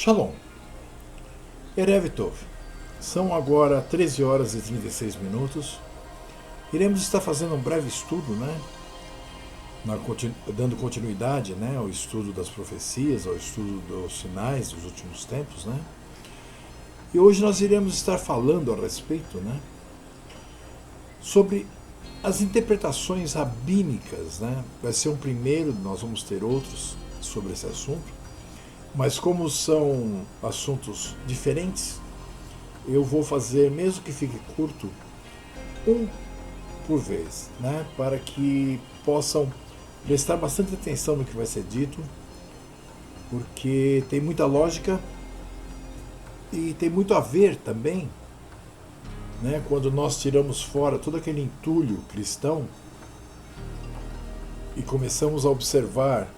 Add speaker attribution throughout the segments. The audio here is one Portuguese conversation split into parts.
Speaker 1: Shalom. Erev Tov. São agora 13 horas e 36 minutos. Iremos estar fazendo um breve estudo, dando continuidade, ao estudo das profecias, ao estudo dos sinais dos últimos tempos, E hoje nós iremos estar falando a respeito, sobre as interpretações rabínicas, Vai ser um primeiro, nós vamos ter outros sobre esse assunto. Mas como são assuntos diferentes, eu vou fazer, mesmo que fique curto, um por vez, para que possam prestar bastante atenção no que vai ser dito, porque tem muita lógica e tem muito a ver também, quando nós tiramos fora todo aquele entulho cristão e começamos a observar,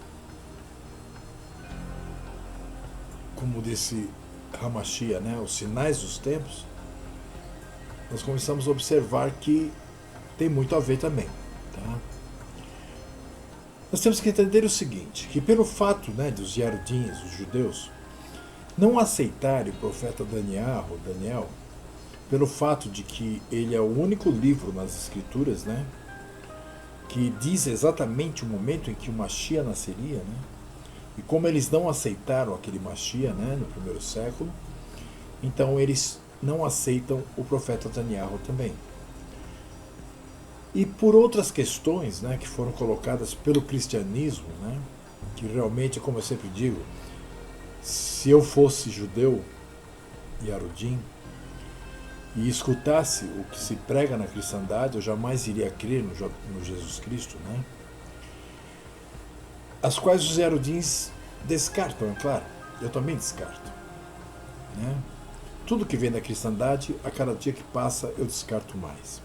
Speaker 1: como disse Hamashia, os sinais dos tempos, nós começamos a observar que tem muito a ver também. Nós temos que entender o seguinte, que pelo fato dos Yarudins, os judeus, não aceitarem o profeta Daniel, pelo fato de que ele é o único livro nas escrituras, que diz exatamente o momento em que o Mashiach nasceria, e como eles não aceitaram aquele Mashiach, no primeiro século, então eles não aceitam o profeta Daniel também. E por outras questões, que foram colocadas pelo cristianismo, que realmente, como eu sempre digo, se eu fosse judeu e Yarudim e escutasse o que se prega na cristandade, eu jamais iria crer no Jesus Cristo, as quais os Yarudins descartam, é claro. Eu também descarto. Tudo que vem da cristandade, a cada dia que passa, eu descarto mais.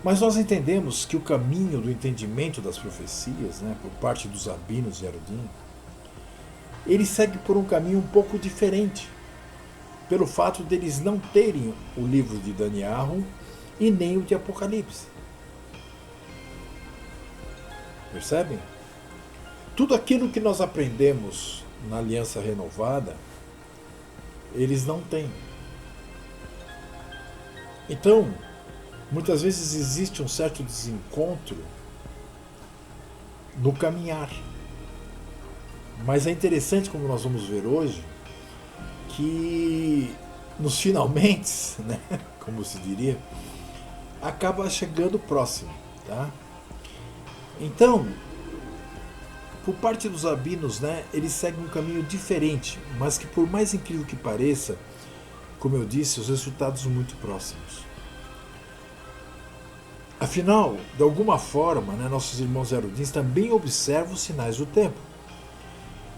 Speaker 1: Mas nós entendemos que o caminho do entendimento das profecias, por parte dos rabinos e Yarudim, ele segue por um caminho um pouco diferente, pelo fato deles não terem o livro de Daniel e nem o de Apocalipse. Percebem? Tudo aquilo que nós aprendemos na Aliança Renovada, eles não têm. Então, muitas vezes existe um certo desencontro no caminhar. Mas é interessante, como nós vamos ver hoje, que nos finalmente, como se diria, acaba chegando próximo. Então, por parte dos rabinos, eles seguem um caminho diferente, mas que, por mais incrível que pareça, como eu disse, os resultados são muito próximos. Afinal, de alguma forma, nossos irmãos Yarudins também observam os sinais do tempo.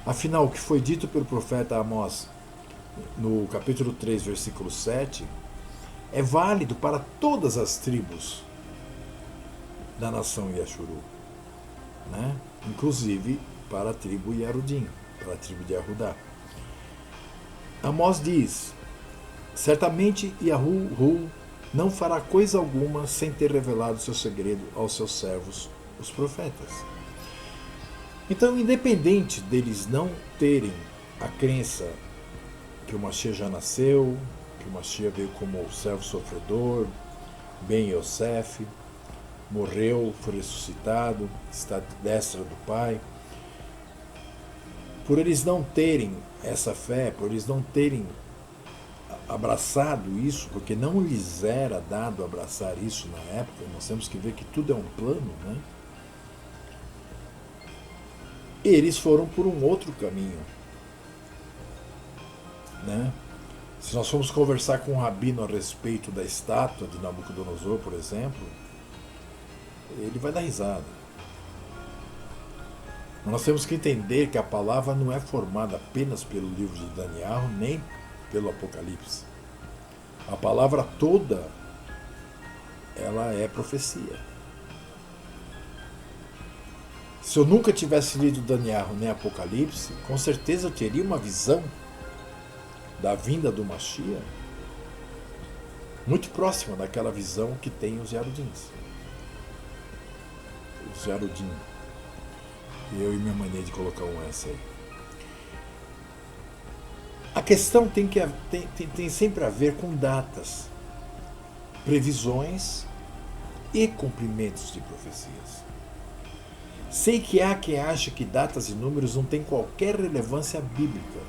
Speaker 1: Afinal, o que foi dito pelo profeta Amós no capítulo 3, versículo 7, é válido para todas as tribos da nação Yashuru, inclusive para a tribo Yarudim, para a tribo de Yahudá. Amós diz: certamente Yahu não fará coisa alguma sem ter revelado seu segredo aos seus servos, os profetas. Então, independente deles não terem a crença que o Mashiach já nasceu, que o Mashiach veio como servo sofredor, Ben Yosef, morreu, foi ressuscitado, está à destra do Pai, por eles não terem essa fé, por eles não terem abraçado isso, porque não lhes era dado abraçar isso na época, nós temos que ver que tudo é um plano, eles foram por um outro caminho. Se nós formos conversar com um rabino a respeito da estátua de Nabucodonosor, por exemplo, ele vai dar risada. Nós temos que entender que a palavra não é formada apenas pelo livro de Daniel, nem pelo Apocalipse. A palavra toda, ela é profecia. Se eu nunca tivesse lido Daniel nem Apocalipse, com certeza eu teria uma visão da vinda do Mashiach muito próxima daquela visão que tem os Yarudins. Os Yarudim. Eu e minha mania de colocar um S aí. A questão tem sempre a ver com datas, previsões e cumprimentos de profecias. Sei que há quem acha que datas e números não têm qualquer relevância bíblica,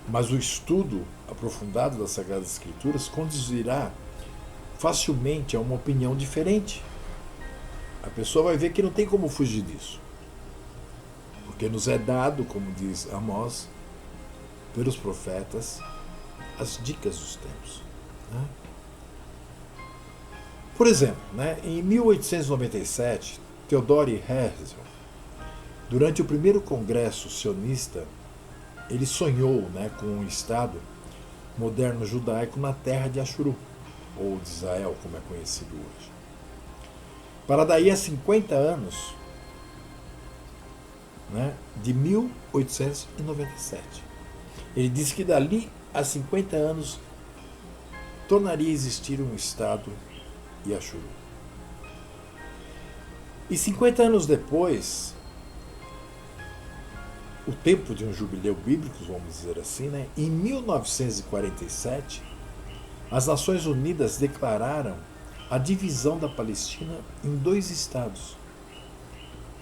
Speaker 1: mas o estudo aprofundado das Sagradas Escrituras conduzirá facilmente a uma opinião diferente. A pessoa vai ver que não tem como fugir disso, porque nos é dado, como diz Amós, pelos profetas, as dicas dos tempos. Né? Por exemplo, né, em 1897, Theodore Herzl, durante o primeiro congresso sionista, ele sonhou, né, com um Estado moderno judaico na terra de Ashuru, ou de Israel, como é conhecido hoje. Para daí a 50 anos, né, de 1897. Ele disse que dali a 50 anos tornaria a existir um Estado de Ashuru. E 50 anos depois, o tempo de um jubileu bíblico, vamos dizer assim, né, em 1947, as Nações Unidas declararam a divisão da Palestina em 2 estados,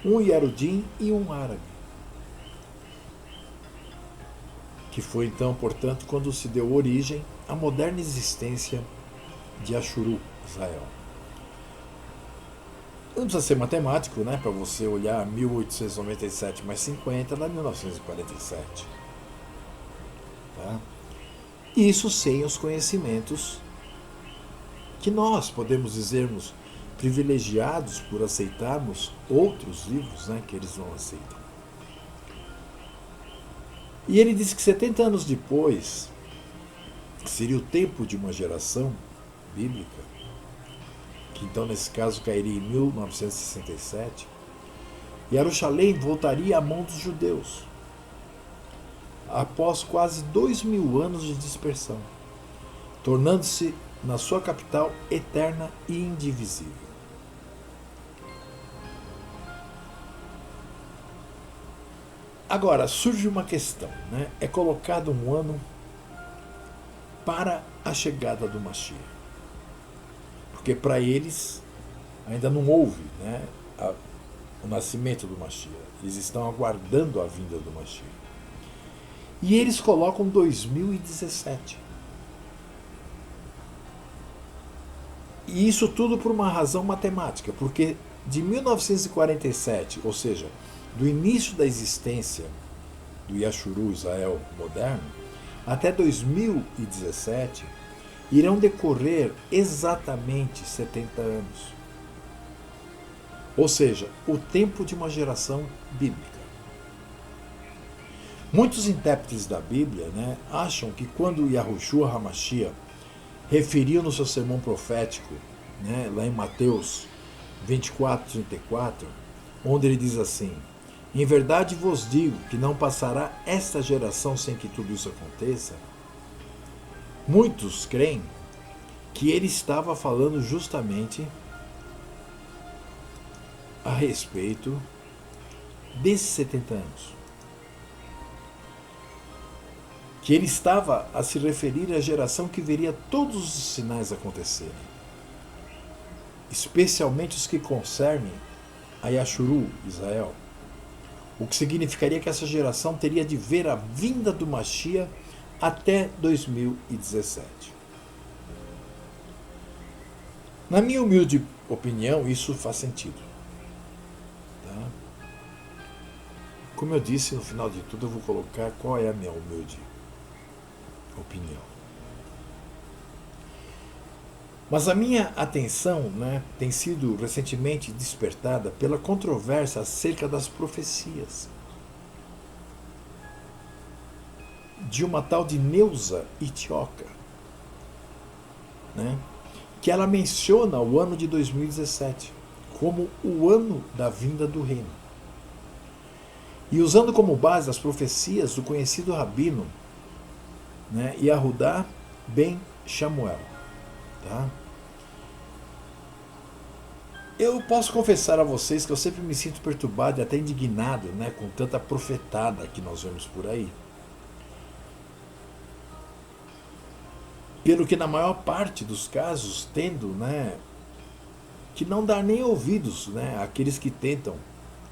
Speaker 1: um Yarudim e um árabe, que foi então, portanto, quando se deu origem à moderna existência de Ashuru, Israel. Não precisa ser matemático, né, para você olhar 1897 mais 50 dá 1947. Tá? E isso sem os conhecimentos que nós podemos dizermos privilegiados por aceitarmos outros livros, né, que eles não aceitam. E ele disse que 70 anos depois, que seria o tempo de uma geração bíblica, que então nesse caso cairia em 1967, Jerusalém voltaria à mão dos judeus, após quase 2000 anos de dispersão, tornando-se na sua capital eterna e indivisível. Agora, surge uma questão, né? É colocado um ano para a chegada do Mashiach. Porque para eles ainda não houve, né, o nascimento do Mashiach. Eles estão aguardando a vinda do Mashiach. E eles colocam 2017. E isso tudo por uma razão matemática, porque de 1947, ou seja, do início da existência do Yashuru, Israel moderno, até 2017, irão decorrer exatamente 70 anos. Ou seja, o tempo de uma geração bíblica. Muitos intérpretes da Bíblia, né, acham que quando Yahushua HaMashiach referiu no seu sermão profético, né, lá em Mateus 24:34, onde ele diz assim: em verdade vos digo que não passará esta geração sem que tudo isso aconteça. Muitos creem que ele estava falando justamente a respeito desses 70 anos. Que ele estava a se referir à geração que veria todos os sinais acontecerem, especialmente os que concernem a Yashuru, Israel. O que significaria que essa geração teria de ver a vinda do Mashiach até 2017. Na minha humilde opinião, isso faz sentido. Tá? Como eu disse, no final de tudo eu vou colocar qual é a minha humilde opinião. Mas a minha atenção, né, tem sido recentemente despertada pela controvérsia acerca das profecias de uma tal de Neuza Itioca, né, que ela menciona o ano de 2017 como o ano da vinda do reino. E usando como base as profecias do conhecido rabino, né, Yehudá ben Shamuel. Tá? Eu posso confessar a vocês que eu sempre me sinto perturbado e até indignado, né, com tanta profetada que nós vemos por aí. Pelo que na maior parte dos casos tendo, que não dar nem ouvidos, àqueles que tentam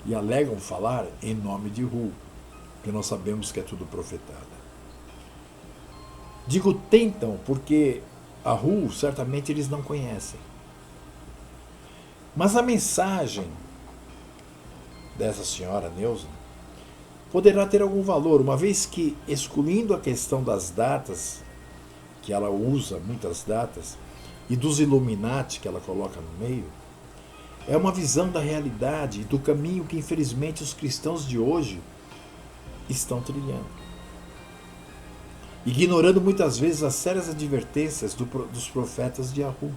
Speaker 1: e alegam falar em nome de Hu, que nós sabemos que é tudo profetada. Digo tentam porque a Hu certamente eles não conhecem. Mas a mensagem dessa senhora Neuza poderá ter algum valor, uma vez que, excluindo a questão das datas, que ela usa muitas datas, e dos Illuminati que ela coloca no meio, é uma visão da realidade e do caminho que infelizmente os cristãos de hoje estão trilhando, ignorando muitas vezes as sérias advertências dos profetas de Yahu.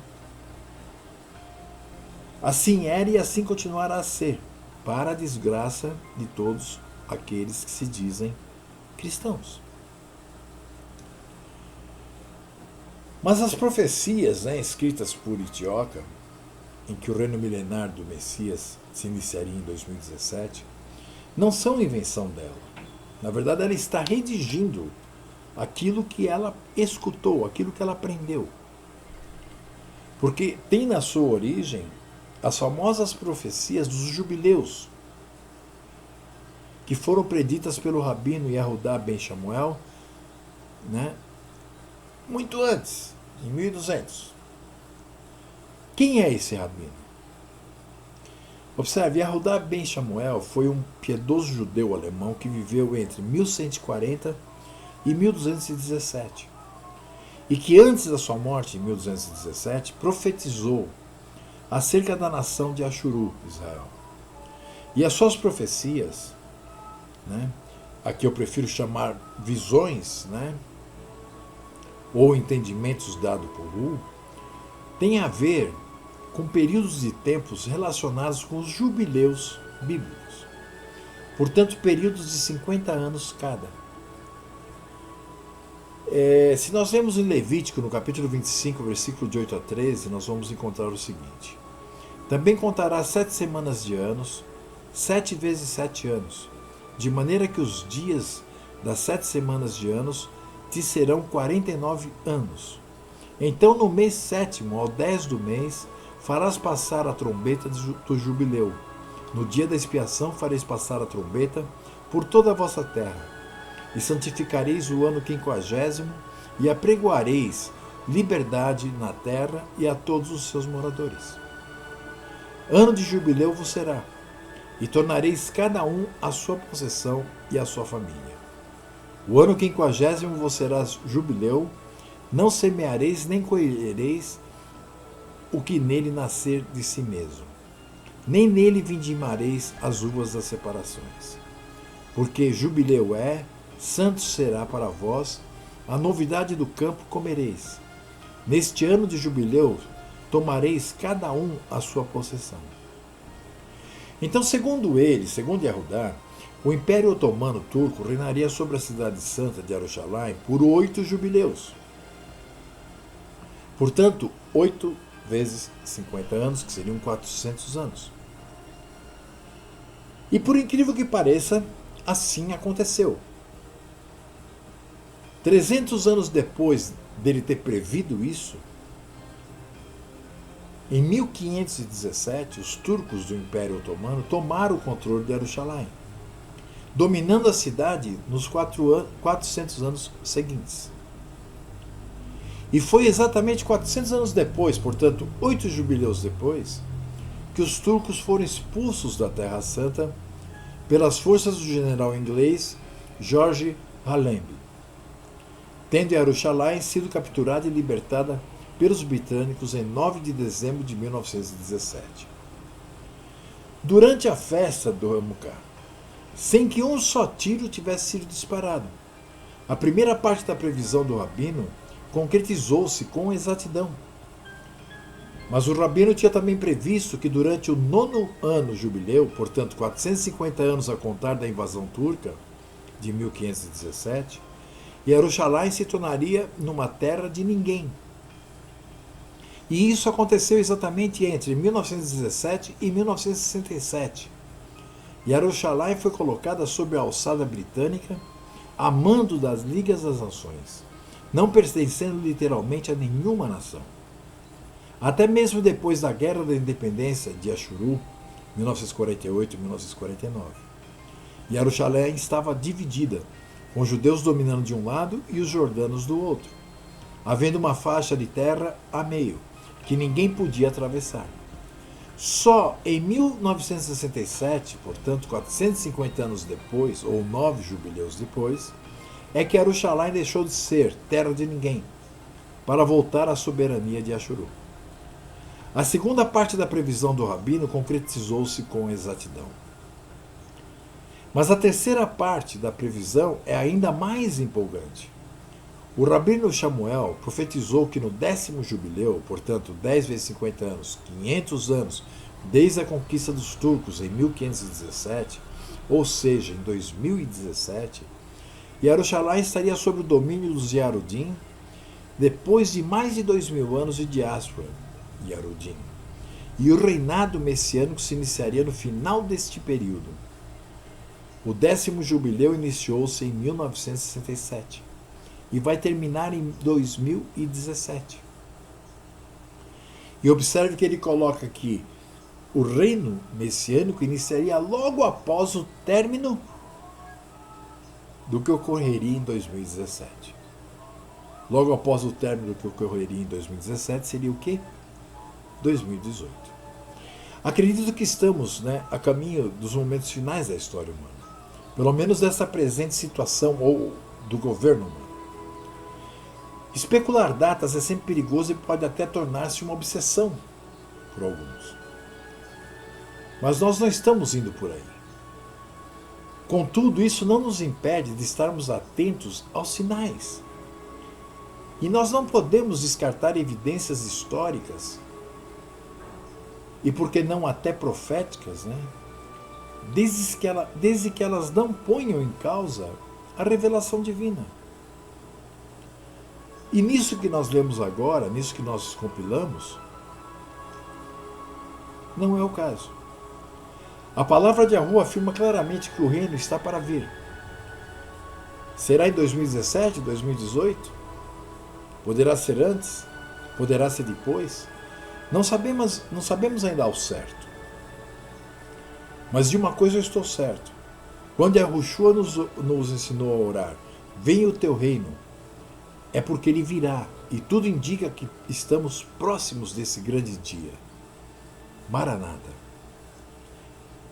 Speaker 1: Assim era e assim continuará a ser, para a desgraça de todos aqueles que se dizem cristãos. Mas as profecias escritas por Itíoca, em que o reino milenar do Messias se iniciaria em 2017, não são invenção dela. Na verdade, ela está redigindo aquilo que ela escutou, aquilo que ela aprendeu. Porque tem na sua origem as famosas profecias dos jubileus, que foram preditas pelo rabino Yehudá ben Shamuel, muito antes, em 1200. Quem é esse rabino? Observe, Yehudá ben Shamuel foi um piedoso judeu alemão que viveu entre 1140 e 1217, e que antes da sua morte, em 1217, profetizou acerca da nação de Ashuru, Israel. E as suas profecias, aqui eu prefiro chamar visões, ou entendimentos dados por Hu, tem a ver com períodos de tempos relacionados com os jubileus bíblicos. Portanto, períodos de 50 anos cada. Se nós vemos em Levítico, no capítulo 25, versículo de 8 a 13, nós vamos encontrar o seguinte: também contará 7 semanas de anos, 7 vezes 7 anos, de maneira que os dias das 7 semanas de anos te serão 49 anos. Então, no mês 7º, ao 10 do mês, farás passar a trombeta do jubileu. No dia da expiação fareis passar a trombeta por toda a vossa terra. E santificareis o ano 50º, e apregoareis liberdade na terra e a todos os seus moradores. Ano de jubileu vos será, e tornareis cada um a sua possessão e a sua família. O ano 50º vos será jubileu, não semeareis nem colhereis o que nele nascer de si mesmo, nem nele vindimareis as uvas das separações. Porque jubileu é, santo será para vós, a novidade do campo comereis. Neste ano de jubileu tomareis cada um a sua possessão. Então, segundo Yehudá, o Império Otomano Turco reinaria sobre a cidade santa de Jerusalém por 8 jubileus. Portanto, 8 vezes 50 anos, que seriam 400 anos. E por incrível que pareça, assim aconteceu. 300 anos depois dele ter previsto isso, em 1517, os turcos do Império Otomano tomaram o controle de Jerusalém, dominando a cidade nos 400 anos seguintes. E foi exatamente 400 anos depois, portanto, 8 jubileus depois, que os turcos foram expulsos da Terra Santa pelas forças do general inglês George Hallambe, tendo Jerusalém sido capturada e libertada pelos britânicos em 9 de dezembro de 1917. Durante a festa do Hanukkah, sem que um só tiro tivesse sido disparado, a primeira parte da previsão do rabino concretizou-se com exatidão. Mas o rabino tinha também previsto que durante o 9º ano jubileu, portanto 450 anos a contar da invasão turca de 1517, Jerusalém se tornaria numa terra de ninguém. E isso aconteceu exatamente entre 1917 e 1967. Jerusalém foi colocada sob a alçada britânica, a mando das Ligas das Nações. não pertencendo literalmente a nenhuma nação. Até mesmo depois da Guerra da Independência de Ashuru, 1948 e 1949. Jerusalém estava dividida, com os judeus dominando de um lado e os jordanos do outro, havendo uma faixa de terra a meio, que ninguém podia atravessar. Só em 1967, portanto 450 anos depois, ou 9 jubileus depois, é que Jerusalém deixou de ser terra de ninguém, para voltar à soberania de Ashuru. A segunda parte da previsão do rabino concretizou-se com exatidão. Mas a terceira parte da previsão é ainda mais empolgante. O rabino Samuel profetizou que no 10º jubileu, portanto 10 vezes 50 anos, 500 anos, desde a conquista dos turcos em 1517, ou seja, em 2017, Jerusalém estaria sob o domínio dos Yarudim, depois de mais de 2000 anos de diáspora, Yarudim, e o reinado messiânico se iniciaria no final deste período. O 10º jubileu iniciou-se em 1967 e vai terminar em 2017. E observe que ele coloca aqui: o reino messiânico iniciaria logo após o término do que ocorreria em 2017. Logo após o término do que ocorreria em 2017 seria o quê? 2018. Acredito que estamos, a caminho dos momentos finais da história humana, pelo menos dessa presente situação ou do governo humano. Especular datas é sempre perigoso e pode até tornar-se uma obsessão por alguns. Mas nós não estamos indo por aí. Contudo, isso não nos impede de estarmos atentos aos sinais. E nós não podemos descartar evidências históricas e, por que não, até proféticas, desde que elas não ponham em causa a revelação divina. E nisso que nós lemos agora, nisso que nós compilamos, não é o caso. A palavra de Yahu afirma claramente que o reino está para vir. Será em 2017, 2018? Poderá ser antes? Poderá ser depois? Não sabemos ainda ao certo. Mas de uma coisa eu estou certo. Quando Yahushua nos ensinou a orar, venha o teu reino, é porque ele virá, e tudo indica que estamos próximos desse grande dia. Maranata.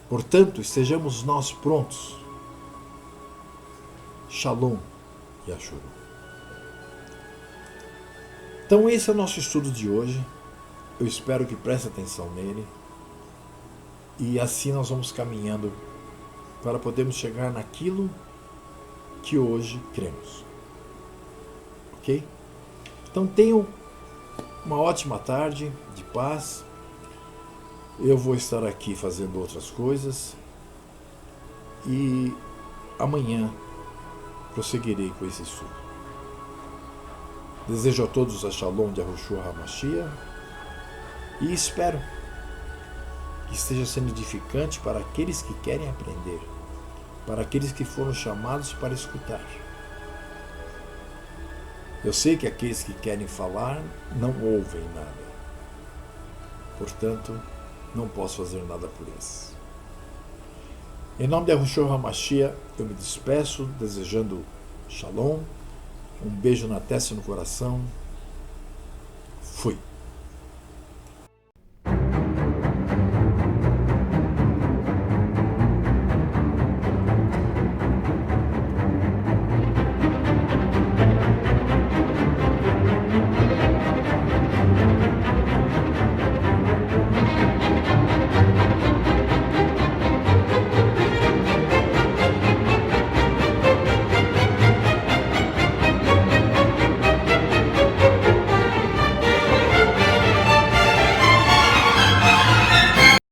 Speaker 1: Portanto, estejamos nós prontos. Shalom Yashuru. Então esse é o nosso estudo de hoje. Eu espero que preste atenção nele. E assim nós vamos caminhando para podermos chegar naquilo que hoje cremos. Ok? Então tenham uma ótima tarde de paz. Eu vou estar aqui fazendo outras coisas. E amanhã prosseguirei com esse estudo. Desejo a todos a Shalom de Yahushua HaMashiach e espero que esteja sendo edificante para aqueles que querem aprender, para aqueles que foram chamados para escutar. Eu sei que aqueles que querem falar não ouvem nada, portanto, não posso fazer nada por eles. Em nome de Yahushua HaMashiach, eu me despeço desejando Shalom, um beijo na testa e no coração. Fui.